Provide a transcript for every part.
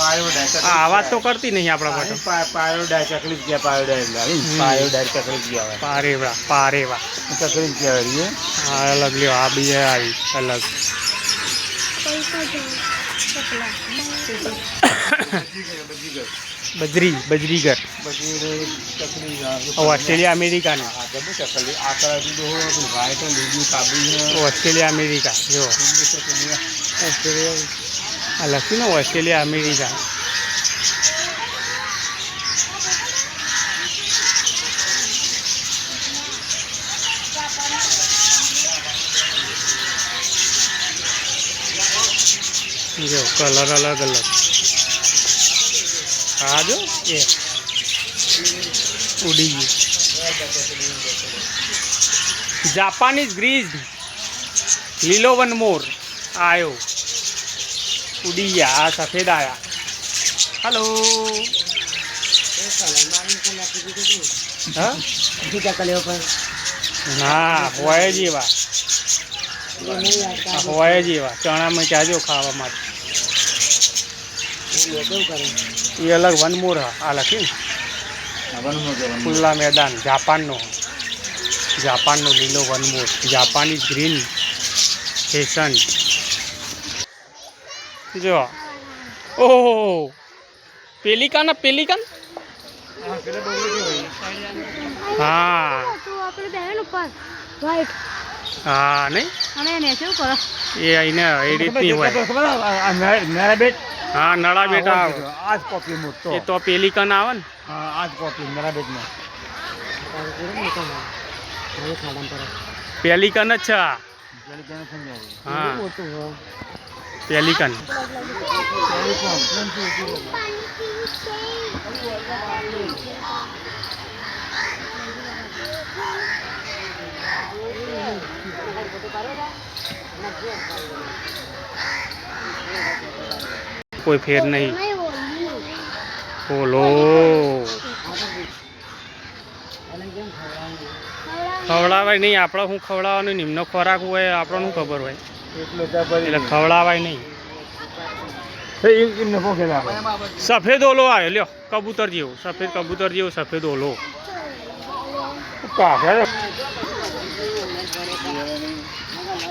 આવાજ તો કરતી નહીં આપણા માટે. પાયોડાય ચકલી ગયા પાયોડાય ચકલી ગયા પારેવા પારેવા ચકલી ગયા હા અલગ લ્યો આ બી આવી અલગ. બજરી બજરીગર ઓસ્ટ્રેલિયા અમેરિકાની ઓસ્ટ્રેલિયા અમેરિકા જો આ લખ્યું ને ઓસ્ટ્રેલિયા અમેરિકા. જો કલર અલગ અલગ આ જો એ ઉડી ગયું. જાપાનીઝ ગ્રીઝ લીલો વન મોર આવ્યો ઉડી ગયા. આ સફેદ આયા. હલો હા ના હોય જેવા હોય જેવા ચણામાં ચાજો ખાવા માટે. એ અલગ વનમોર આ લખ્યું ખુલ્લા મેદાન જાપાનનો લીલો વનમોર જાપાનીઝ ગ્રીન ફેશન. જો ઓહો પેલિકાન હા હા નહીં એ અહીંને એ રીતની હોય. હા નળા બેટા આવે એ તો પેલિકન આવે ને. પેલિકન જ છે આ. હા પેલિકન. કોઈ ફેર નહીં. બોલો ખવડાવાય નહીં. આપણે શું ખવડાવવાનું નિમ્ન ખોરાક હોય આપણને શું ખબર હોય એટલે ખવડાવાય નહીં. સફેદ ઓલો આવ્યો લ્યો કબૂતર જેવો સફેદ કબૂતર જેવો સફેદ ઓલો.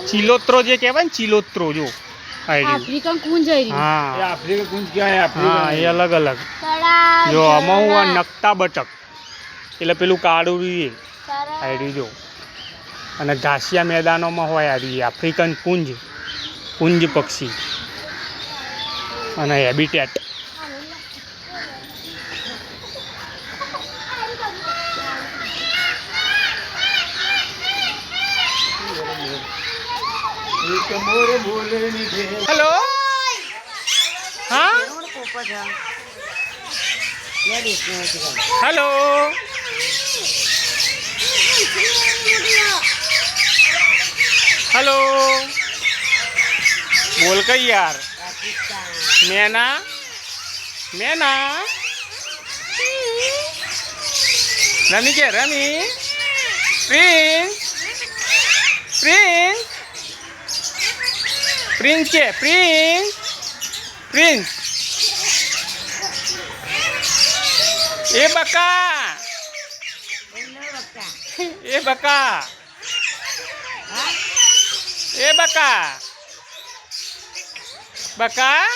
ચિલોત્રો જે કહેવાય ને ચિલોત્રો જો આફ્રિકન કુંજ. હા હા એ અલગ અલગ. જો આમાં હું નકતા બટક એટલે પેલું કાળું આઈડી જો. અને ઘાસિયા મેદાનોમાં હોય આડી આફ્રિકન કુંજ પક્ષી અને હેબિટેટ. હેલો હા હેલો હેલો બોલ કઈ યાર. મેના રમી કે રમી પ્રિન્સ કે પ્રિન્સ એ બકા બકા